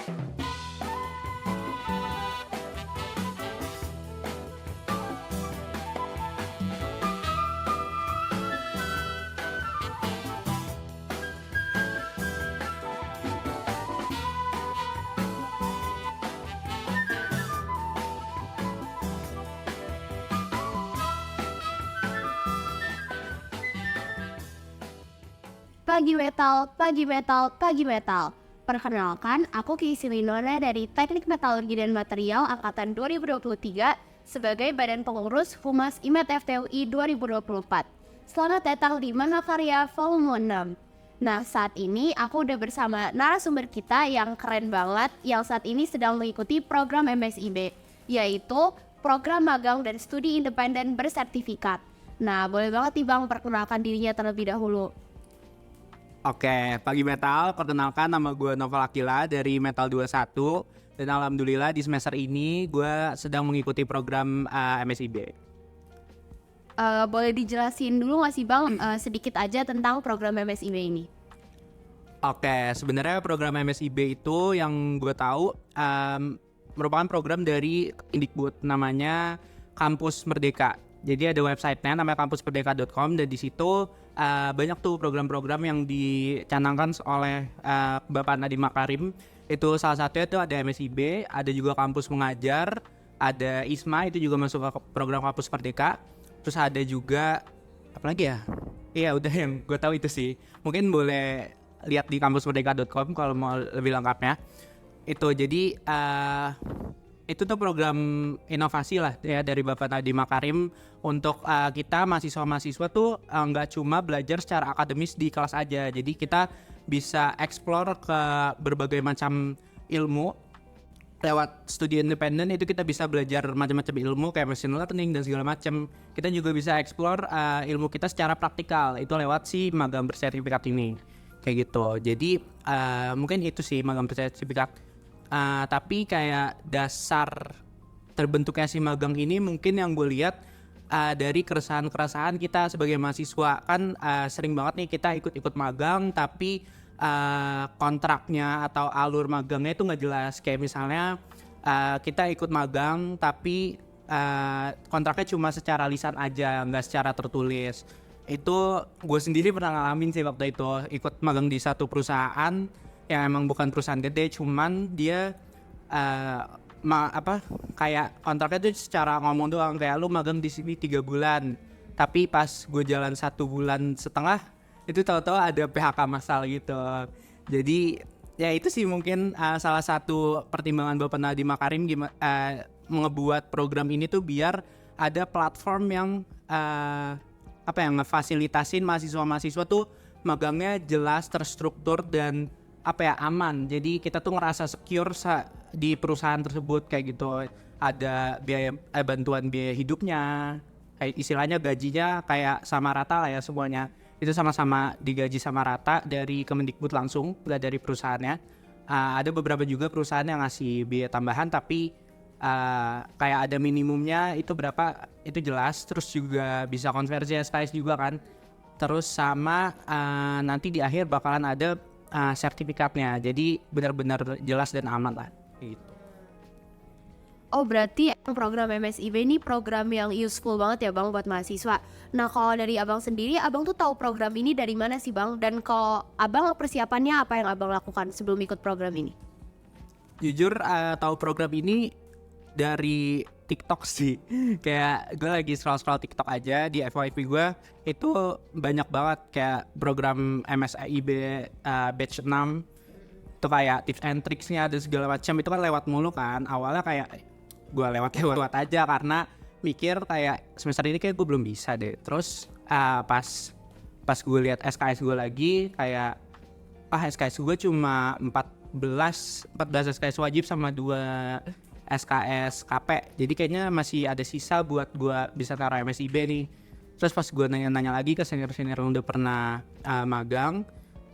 Pagi metal, pagi metal, pagi metal. Perkenalkan, aku Kisi Winona dari Teknik Metalurgi dan Material Angkatan 2023 sebagai Badan Pengurus Humas IMET FTUI 2024. Selamat datang di Mahakarya Volume 6. Nah, saat ini aku udah bersama narasumber kita yang keren banget yang saat ini sedang mengikuti program MSIB, yaitu Program Magang dan Studi Independen Bersertifikat. Nah, boleh banget nih Bang perkenalkan dirinya terlebih dahulu. Oke, pagi metal, perkenalkan nama gue Novel Akila dari Metal 21 dan alhamdulillah di semester ini gue sedang mengikuti program MSIB. Boleh dijelasin dulu nggak sih Bang sedikit aja tentang program MSIB ini? Oke, sebenarnya program MSIB itu yang gue tahu merupakan program dari Indikbud namanya Kampus Merdeka. Jadi ada websitenya namanya kampusmerdeka.com dan di situ banyak tuh program-program yang dicanangkan oleh Bapak Nadiem Makarim. Itu salah satunya itu ada MSIB, ada juga kampus mengajar, ada ISMA itu juga masuk ke program Kampus Merdeka. Terus ada juga apa lagi ya? Iya udah yang gue tahu itu sih. Mungkin boleh lihat di kampusmerdeka.com kalau mau lebih lengkapnya. Itu jadi itu tuh program inovasi lah ya dari Bapak Nadiem Makarim untuk kita mahasiswa-mahasiswa tuh nggak cuma belajar secara akademis di kelas aja. Jadi kita bisa explore ke berbagai macam ilmu lewat studi independen. Itu kita bisa belajar macam-macam ilmu kayak machine learning dan segala macam. Kita juga bisa explore ilmu kita secara praktikal itu lewat si magang bersertifikat ini kayak gitu. Jadi mungkin itu sih magang bersertifikat. Tapi kayak dasar terbentuknya si magang ini mungkin yang gue lihat dari keresahan-keresahan kita sebagai mahasiswa. Kan sering banget nih kita ikut-ikut magang tapi kontraknya atau alur magangnya itu nggak jelas. Kayak misalnya kita ikut magang tapi kontraknya cuma secara lisan aja, nggak secara tertulis. Itu gue sendiri pernah ngalamin sih waktu itu ikut magang di satu perusahaan yang emang bukan perusahaan gede, cuman dia kayak kontraknya tuh secara ngomong doang kayak lu magang di sini 3 bulan, tapi pas gue jalan 1 bulan setengah itu tahu-tahu ada PHK massal gitu. Jadi ya itu sih mungkin salah satu pertimbangan Bapak Nadiem Makarim ngebuat program ini tuh biar ada platform yang ngefasilitasin mahasiswa-mahasiswa tuh magangnya jelas, terstruktur dan aman. Jadi kita tuh ngerasa secure di perusahaan tersebut kayak gitu. Ada biaya bantuan biaya hidupnya, kayak istilahnya gajinya kayak sama rata lah ya semuanya. Itu sama-sama digaji sama rata dari Kemendikbud langsung, nggak dari perusahaannya. Ada beberapa juga perusahaan yang ngasih biaya tambahan tapi kayak ada minimumnya itu berapa itu jelas. Terus juga bisa konversi SKS juga kan. Terus sama nanti di akhir bakalan ada sertifikatnya, jadi benar-benar jelas dan aman lah gitu. Oh berarti program MSIB ini program yang useful banget ya Bang buat mahasiswa. Nah kalau dari Abang sendiri, Abang tuh tahu program ini dari mana sih Bang? Dan kalau Abang persiapannya apa yang Abang lakukan sebelum ikut program ini? Jujur tahu program ini dari TikTok sih. Kayak gue lagi scroll TikTok aja di FYP gue itu banyak banget kayak program MSIB batch 6 itu kayak tips and tricksnya dan segala macam itu kan lewat mulu kan. Awalnya kayak gue lewat aja karena mikir kayak semester ini kayak gue belum bisa deh. Terus pas gue lihat SKS gue lagi kayak SKS gue cuma 14 SKS wajib sama 2 SKS KP, jadi kayaknya masih ada sisa buat gue bisa taruh MSIB nih. Terus pas gue nanya lagi ke senior-senior yang udah pernah magang,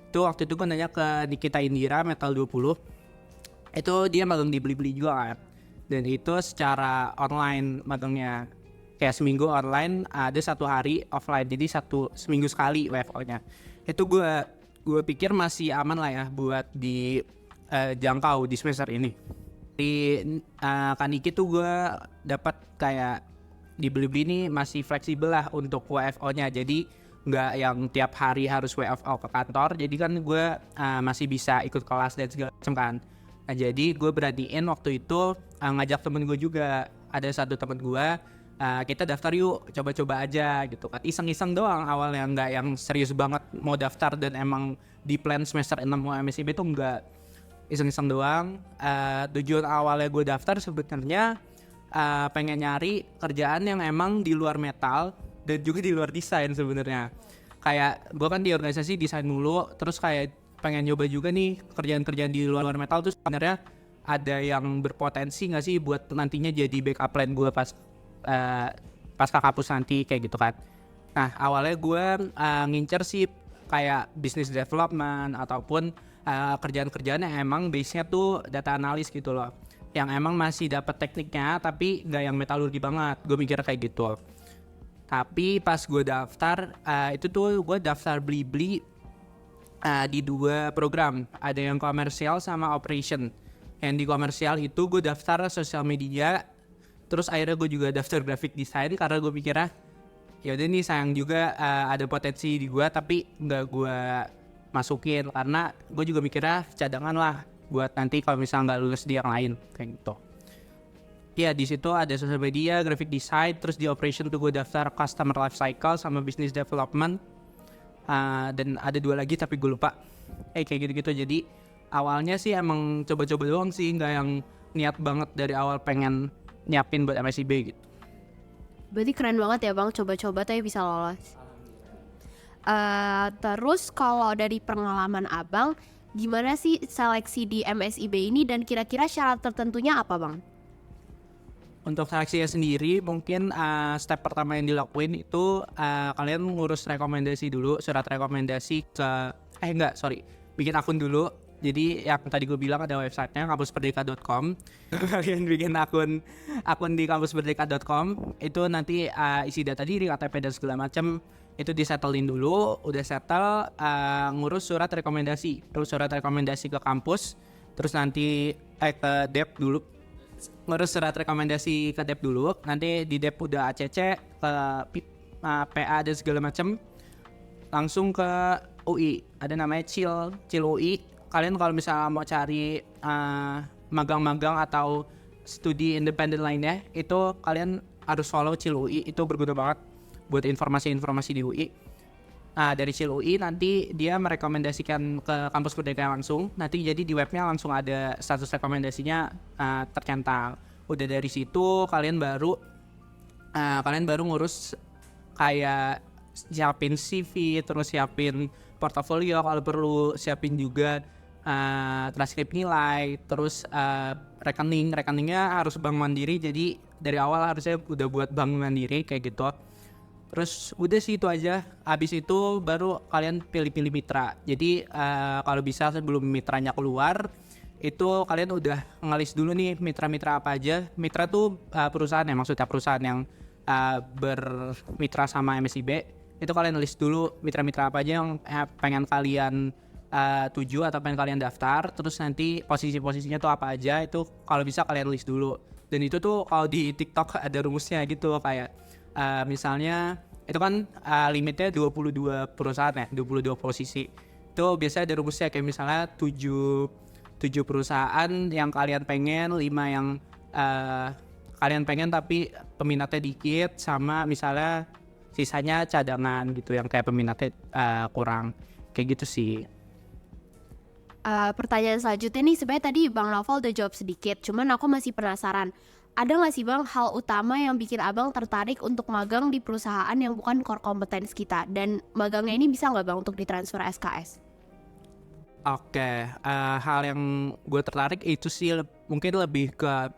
tuh waktu itu gue nanya ke Nikita Indira Metal 20, itu dia magang di Blibli juga kan, dan itu secara online magangnya, kayak seminggu online, ada 1 hari offline, jadi seminggu sekali WFO-nya. Itu gue pikir masih aman lah ya buat jangkau di semester ini. Di Kaniki tuh gue dapat kayak di Blibli ini masih fleksibel lah untuk WFO-nya, jadi nggak yang tiap hari harus WFO ke kantor. Jadi kan gue masih bisa ikut kelas dan segala macam kan. Nah jadi gue beraniin waktu itu ngajak temen gue juga, ada satu temen gue, kita daftar yuk, coba-coba aja gitu kan, iseng-iseng doang awalnya, nggak yang serius banget mau daftar dan emang di plan semester 6 mau MSIB tuh enggak, iseng-iseng doang. Tujuan awalnya gue daftar sebenarnya pengen nyari kerjaan yang emang di luar metal dan juga di luar desain sebenarnya. Kayak gue kan di organisasi desain dulu, terus kayak pengen nyoba juga nih kerjaan-kerjaan di luar metal tuh sebenarnya ada yang berpotensi nggak sih buat nantinya jadi backup plan gue pas ke kampus nanti kayak gitu kan. Nah awalnya gue ngincer sih kayak business development ataupun kerjaan-kerjaan yang emang base-nya tuh data analis gitu loh, yang emang masih dapat tekniknya tapi nggak yang metalurgi banget. Gue mikir kayak gitu. Tapi pas gue daftar itu tuh gue daftar Blibli di 2 program, ada yang komersial sama operation. Yang di komersial itu gue daftar sosial media, terus akhirnya gue juga daftar graphic design karena gue mikirnya ya udah nih sayang juga ada potensi di gue tapi nggak gue masukin, karena gue juga mikirnya cadangan lah buat nanti kalau misalnya nggak lulus di yang lain kayak gitu. Ya di situ ada sosial media, graphic design, terus di operation tuh gue daftar customer life cycle sama business development. Dan ada 2 lagi tapi gue lupa. Kayak gitu-gitu. Jadi awalnya sih emang coba-coba doang sih, nggak yang niat banget dari awal pengen nyiapin buat MSIB gitu. Berarti keren banget ya Bang, coba-coba tapi bisa lolos. Terus kalau dari pengalaman Abang, gimana sih seleksi di MSIB ini dan kira-kira syarat tertentunya apa Bang? Untuk seleksinya sendiri mungkin step pertama yang dilakuin itu kalian ngurus rekomendasi dulu, surat rekomendasi ke bikin akun dulu. Jadi yang tadi gue bilang ada websitenya kampusperdeka.com. Kalian bikin akun di kampusperdeka.com, itu nanti isi data diri, KTP dan segala macam itu disettlein dulu. Udah settle, ngurus surat rekomendasi, terus surat rekomendasi ke kampus, terus nanti ke DEP dulu, ngurus surat rekomendasi ke DEP dulu. Nanti di DEP udah ACC ke PA dan segala macam, langsung ke UI, ada namanya Cil UI. Kalian kalau misalnya mau cari magang-magang atau studi independen lainnya, itu kalian harus follow Cil UI, itu berguna banget buat informasi-informasi di UI. Nah dari Cil UI nanti dia merekomendasikan ke kampus Merdeka langsung, nanti jadi di webnya langsung ada status rekomendasinya tercentang. Udah dari situ kalian baru ngurus kayak siapin CV, terus siapin portofolio, kalau perlu siapin juga transkrip nilai, terus rekeningnya harus bank mandiri, jadi dari awal harusnya udah buat bank mandiri kayak gitu. Terus udah sih itu aja. Habis itu baru kalian pilih-pilih mitra. Jadi kalau bisa sebelum mitranya keluar itu kalian udah ngelis dulu nih mitra-mitra apa aja. Mitra tuh perusahaan ya, maksudnya perusahaan yang bermitra sama MSIB. Itu kalian list dulu mitra-mitra apa aja yang pengen kalian tuju atau pengen kalian daftar. Terus nanti posisi-posisinya tuh apa aja, itu kalau bisa kalian list dulu. Dan itu tuh kalau di TikTok ada rumusnya gitu, kayak misalnya itu kan limitnya 22 perusahaan ya, 22 posisi. Itu biasanya ada rumusnya kayak misalnya 7 perusahaan yang kalian pengen, 5 yang kalian pengen tapi peminatnya dikit, sama misalnya sisanya cadangan gitu yang kayak peminatnya kurang, kayak gitu sih. Pertanyaan selanjutnya nih, sebenarnya tadi Bang Novel udah jawab sedikit, cuman aku masih penasaran. Ada nggak sih Bang hal utama yang bikin Abang tertarik untuk magang di perusahaan yang bukan core competence kita? Dan magangnya ini bisa nggak Bang untuk ditransfer SKS? Oke, hal yang gue tertarik itu sih mungkin lebih ke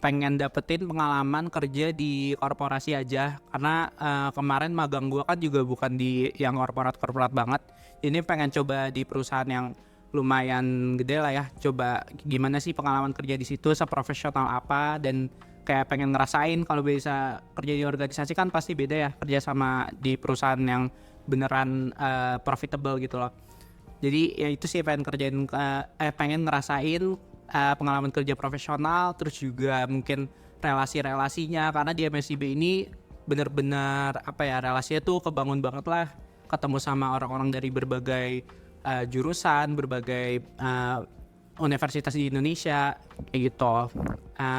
pengen dapetin pengalaman kerja di korporasi aja. Karena kemarin magang gue kan juga bukan di yang korporat banget. Ini pengen coba di perusahaan yang lumayan gede lah ya, coba gimana sih pengalaman kerja di situ, seprofesional apa, dan kayak pengen ngerasain kalau bisa kerja di organisasi kan pasti beda ya kerja sama di perusahaan yang beneran profitable gitu loh. Jadi ya itu sih pengen ngerasain pengalaman kerja profesional, terus juga mungkin relasi-relasinya, karena di MSIB ini benar-benar relasinya tuh kebangun banget lah, ketemu sama orang-orang dari berbagai jurusan, berbagai universitas di Indonesia kayak gitu.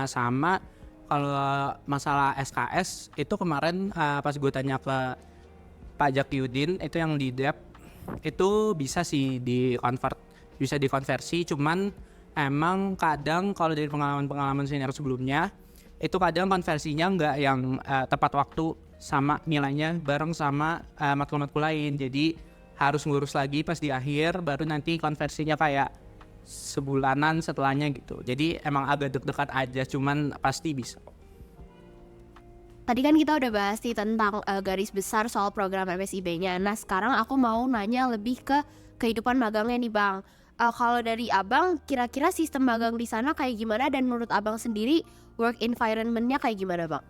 Sama kalau masalah SKS itu kemarin pas gue tanya ke Pak Jakyudin itu yang di Dep, itu bisa sih bisa dikonversi, cuman emang kadang kalau dari pengalaman senior sebelumnya itu kadang konversinya nggak yang tepat waktu sama nilainya bareng sama matkul-matkul lain, jadi harus ngurus lagi pas di akhir baru nanti konversinya kayak sebulanan setelahnya gitu. Jadi emang agak deg-degan aja, cuman pasti bisa. Tadi kan kita udah bahas nih tentang garis besar soal program MSIB-nya. Nah sekarang aku mau nanya lebih ke kehidupan magangnya nih Bang. Kalau dari Abang, kira-kira sistem magang di sana kayak gimana, dan menurut Abang sendiri work environment-nya kayak gimana Bang?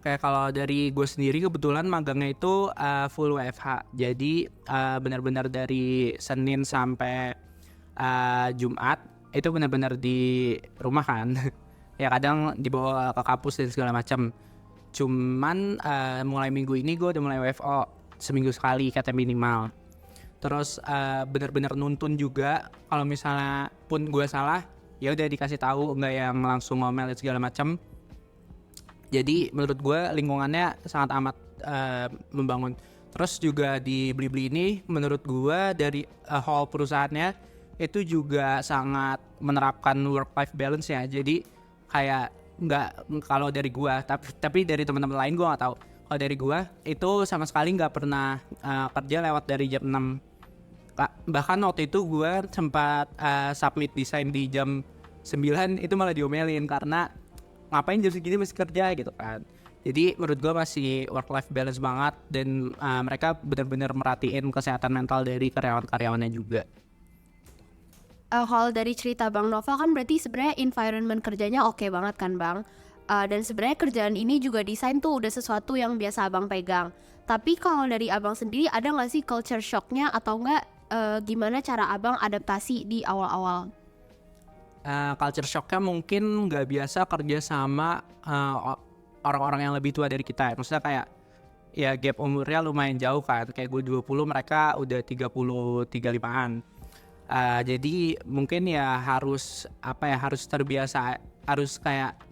Kayak kalau dari gue sendiri kebetulan magangnya itu full WFH. Jadi benar-benar dari Senin sampai Jumat itu benar-benar di rumah kan. Ya kadang dibawa ke kampus dan segala macam. Cuman mulai minggu ini gue udah mulai WFO seminggu sekali kata minimal. Terus benar-benar nuntun juga, kalau misalnya pun gue salah ya udah dikasih tahu, nggak yang langsung ngomel dan segala macam. Jadi menurut gue lingkungannya sangat amat membangun. Terus juga di Blibli ini menurut gue dari hall perusahaannya itu juga sangat menerapkan work life balance ya. Jadi kayak nggak, kalau dari gue, tapi dari teman-teman lain gue nggak tahu. Kalau dari gue itu sama sekali nggak pernah kerja lewat dari jam 6. Bahkan waktu itu gue sempat submit desain di jam 9, itu malah diomelin karena ngapain jam segini masih kerja gitu kan. Jadi menurut gue masih work life balance banget, dan mereka benar-benar merhatiin kesehatan mental dari karyawan-karyawannya juga. Kalau dari cerita Bang Nova kan berarti sebenarnya environment kerjanya oke banget kan Bang. Dan sebenarnya kerjaan ini juga desain tuh udah sesuatu yang biasa Abang pegang. Tapi kalau dari Abang sendiri ada nggak sih culture shocknya, atau nggak gimana cara Abang adaptasi di awal-awal? Culture shocknya mungkin nggak biasa kerja sama orang-orang yang lebih tua dari kita ya. Maksudnya kayak ya gap umurnya lumayan jauh kan. Kayak gue 20, mereka udah 30, 35an. Jadi mungkin ya harus terbiasa, harus kayak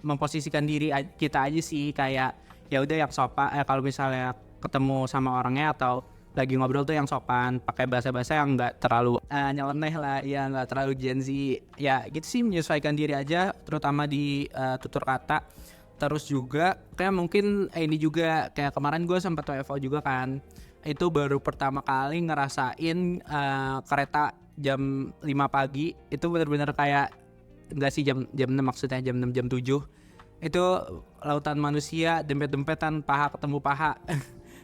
memposisikan diri kita aja sih, kayak ya udah yang sopan, kalau misalnya ketemu sama orangnya atau lagi ngobrol tuh yang sopan, pakai bahasa-bahasa yang nggak terlalu nyeleneh lah, ya nggak terlalu Gen Z, ya gitu sih, menyesuaikan diri aja, terutama di tutur kata. Terus juga kayak mungkin ini juga kayak kemarin gue sempat WFO juga kan, itu baru pertama kali ngerasain kereta jam 5 pagi, itu benar-benar kayak enggak sih jam 6, maksudnya jam 6 jam 7 itu lautan manusia, dempet-dempetan, paha ketemu paha.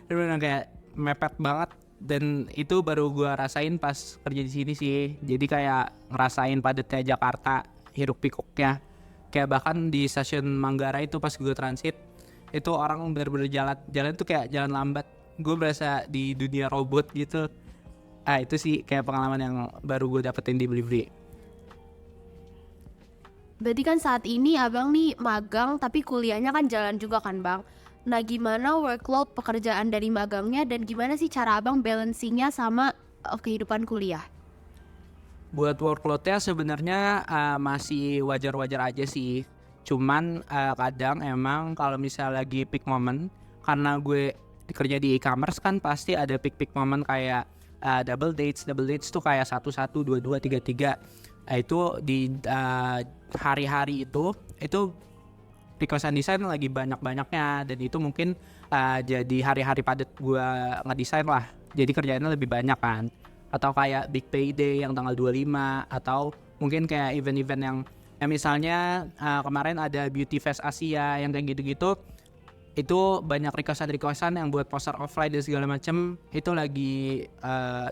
Itu benar kayak mepet banget, dan itu baru gue rasain pas kerja di sini sih. Jadi kayak ngerasain padatnya Jakarta, hiruk pikuknya. Kayak bahkan di stasiun Manggarai itu pas gue transit, itu orang bener-bener jalan tuh kayak jalan lambat. Gue berasa di dunia robot gitu. Itu sih kayak pengalaman yang baru gue dapetin di Blibli. Berarti kan saat ini Abang nih magang tapi kuliahnya kan jalan juga kan Bang. Nah gimana workload pekerjaan dari magangnya, dan gimana sih cara Abang balancingnya sama kehidupan kuliah? Buat workloadnya sebenarnya masih wajar-wajar aja sih. Cuman kadang emang kalau misalnya lagi peak moment, karena gue kerja di e-commerce kan pasti ada peak moment kayak double dates tuh kayak 11, 22, 33. Itu di hari-hari itu requestan desain lagi banyak-banyaknya, dan itu mungkin jadi hari-hari padat gue ngedesain lah, jadi kerjaannya lebih banyak kan. Atau kayak big payday yang tanggal 25, atau mungkin kayak event-event yang misalnya kemarin ada Beauty Fest Asia yang kayak gitu-gitu, itu banyak requestan yang buat poster offline dan segala macem, itu lagi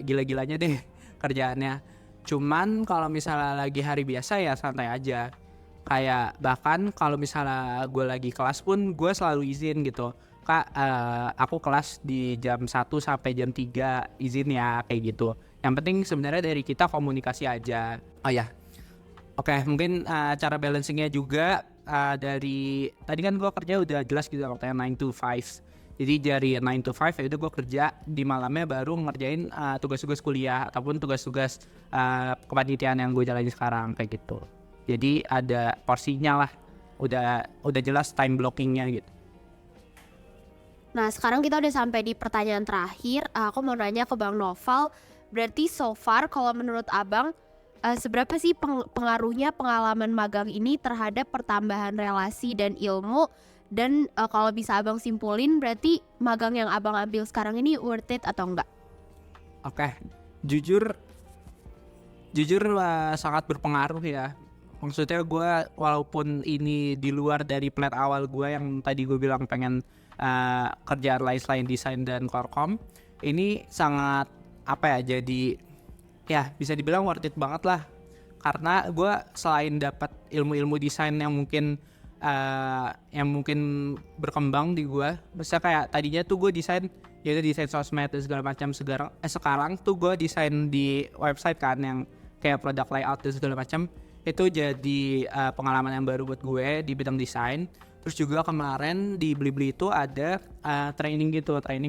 gila-gilanya deh kerjaannya. Cuman kalau misalnya lagi hari biasa ya santai aja. Kayak bahkan kalau misalnya gue lagi kelas pun gue selalu izin gitu, Kak aku kelas di jam 1 sampai jam 3, izin ya, kayak gitu. Yang penting sebenarnya dari kita komunikasi aja. Oh ya, oke, mungkin cara balancingnya juga dari tadi kan gue kerja udah jelas gitu katanya 9 to 5. Jadi dari 9 to 5 ya udah gue kerja, di malamnya baru ngerjain tugas-tugas kuliah ataupun tugas-tugas kepanitiaan yang gue jalani sekarang kayak gitu. Jadi ada porsinya lah, udah jelas time blockingnya gitu. Nah, sekarang kita udah sampai di pertanyaan terakhir. Aku mau nanya ke Bang Noval. Berarti so far kalau menurut Abang, seberapa sih pengaruhnya pengalaman magang ini terhadap pertambahan relasi dan ilmu? Dan kalau bisa Abang simpulin, berarti magang yang Abang ambil sekarang ini worth it atau enggak? Oke, jujur sangat berpengaruh ya. Maksudnya gue walaupun ini di luar dari plan awal gue yang tadi gue bilang pengen kerjaan lain selain desain dan korkom, ini sangat jadi ya bisa dibilang worth it banget lah, karena gue selain dapat ilmu-ilmu desain yang mungkin berkembang di gue. Misalnya kayak tadinya tuh gue desain desain sosmed dan segala macam, sekarang tuh gue desain di website kan yang kayak product layout dan segala macam. Itu jadi pengalaman yang baru buat gue di bidang desain. Terus juga kemarin di Blibli itu ada training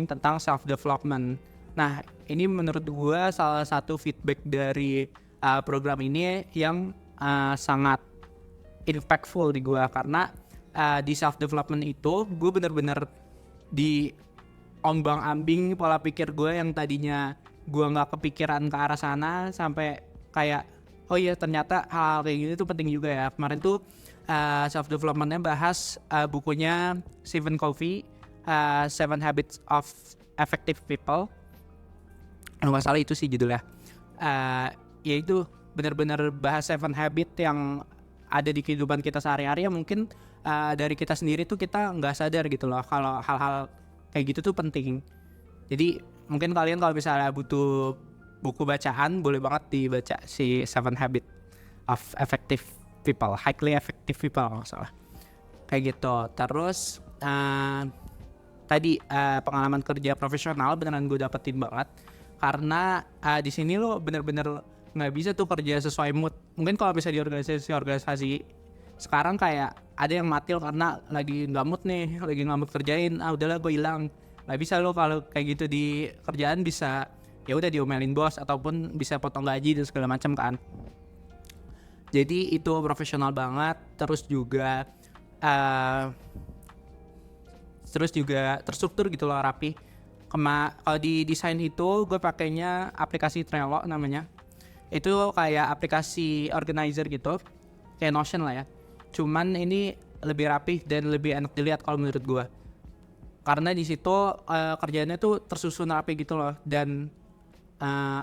tentang self development. Nah, ini menurut gue salah satu feedback dari program ini yang sangat impactful di gue, karena di self development itu gue bener-bener di ombang-ambing pola pikir gue yang tadinya gue nggak kepikiran ke arah sana, sampai kayak oh iya ternyata hal kayak gini tuh penting juga ya. Kemarin tuh self developmentnya bahas bukunya Stephen Covey, Seven Habits of Effective People. Kalau nggak salah itu sih judulnya. Ya itu benar-benar bahas 7 habit yang ada di kehidupan kita sehari-hari, yang mungkin dari kita sendiri tuh kita nggak sadar gitu loh kalau hal-hal kayak gitu tuh penting. Jadi mungkin kalian kalau misalnya butuh buku bacaan, boleh banget dibaca si 7 Habit of Effective People, Highly Effective People kalau nggak salah. Kayak gitu. Terus tadi pengalaman kerja profesional beneran gue dapetin banget, karena di sini lo bener-bener nggak bisa tuh kerja sesuai mood. Mungkin kalau bisa di organisasi sekarang kayak ada yang matil karena lagi nggak mood nih, lagi nggak mood kerjain, udahlah gue hilang. Nggak bisa lo kalau kayak gitu di kerjaan, bisa ya udah diomelin bos ataupun bisa potong gaji dan segala macam kan. Jadi itu profesional banget. Terus juga terstruktur gitu loh, rapi. Kalau di desain itu gue pakainya aplikasi Trello namanya. Itu kayak aplikasi organizer gitu, kayak Notion lah ya. Cuman ini lebih rapi dan lebih enak dilihat kalau menurut gue, karena di situ kerjaannya tuh tersusun rapi gitu loh. Dan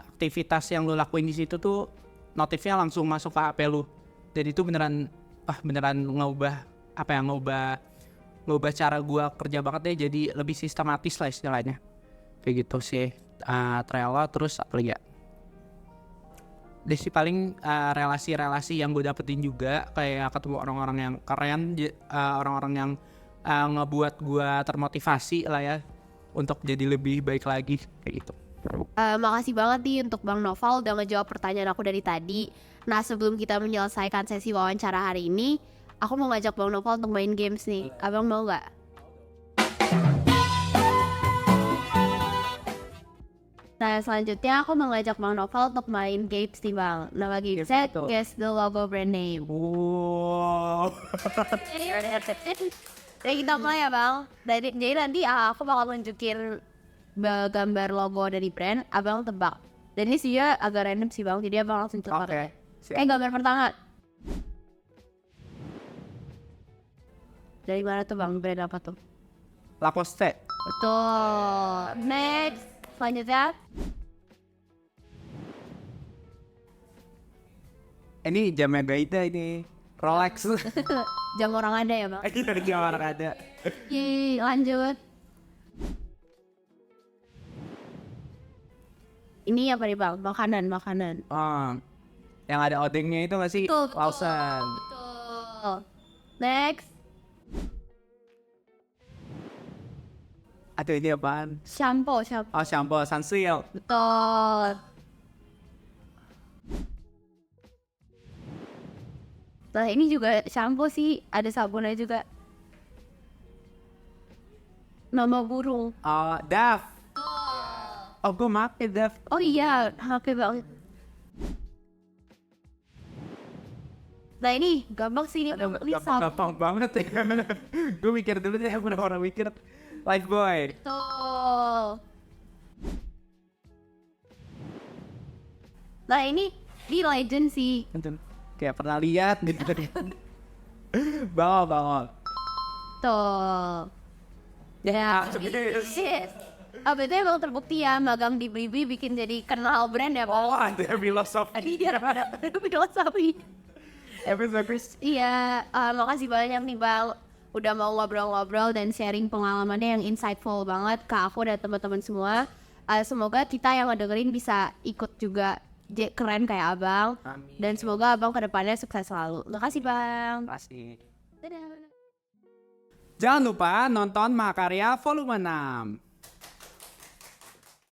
aktivitas yang lo lakuin di situ tuh notifnya langsung masuk ke HP lo. Dan itu beneran ngubah cara gue kerja banget deh, jadi lebih sistematis lah istilahnya. Kayak gitu sih Trello. Terus apa lagi ya, deh sih paling relasi-relasi yang gue dapetin juga, kayak ketemu orang-orang yang keren, orang-orang yang ngebuat gue termotivasi lah ya untuk jadi lebih baik lagi kayak gitu. Makasih banget nih untuk Bang Noval udah ngejawab pertanyaan aku dari tadi. Nah, sebelum kita menyelesaikan sesi wawancara hari ini, aku mau ngajak Bang Noval untuk main games nih. Abang mau nggak? Nah, selanjutnya aku mau ngajak Bang Noval untuk main games nih Bang. Nama gamesnya Guess the Logo Brand Name. Wow. Jadi kita mulai ya Bang. Jadi nanti aku bakal nunjukin gambar logo dari brand, Abang tebak. Dan ini sih ya agak random sih Bang, jadi Abang langsung tebak. Oke. Gambar pertama. Dari mana tuh Bang? Brand apa tuh? Lacoste. Betul. Next. Selanjutnya. Ini jamnya Gaita ini. Rolex. Jam orang ada ya Bang? Jam orang ada. Yeay, lanjut. Ini apa nih Bang? Makanan. Yang ada odengnya itu nggak sih? Betul. Lawson. Betul. Next. Aduh, ini apaan? Shampoo. Oh, shampoo Sunsilk. Betul. Nah ini juga shampoo sih, ada sabunnya juga. Nama burung. Daf. Oh, gue make Daf. Oh iya, oke banget. Nah ini gampang sih, ini sabun. Gampang banget ya. Gue mikir dulu deh, orang mikir. Lifebuoy. Tuh. Nah ini di Legend sih. Kayak pernah lihat gitu. Bangol. Tuh. Ya. Apa itu emang terbukti ya, magang di Blibli bikin jadi kenal brand ya. Oh, ada filosofi. Iya, ada filosofi. Iya, makasih banyak nih Bang. Udah mau ngobrol-ngobrol dan sharing pengalamannya yang insightful banget ke aku dan teman-teman semua. Semoga kita yang ngedengerin bisa ikut juga keren kayak Abang. Amin. Dan semoga Abang kedepannya sukses selalu. Makasih Bang. Pasti. Dadah. Jangan lupa nonton Mahakarya Volume 6.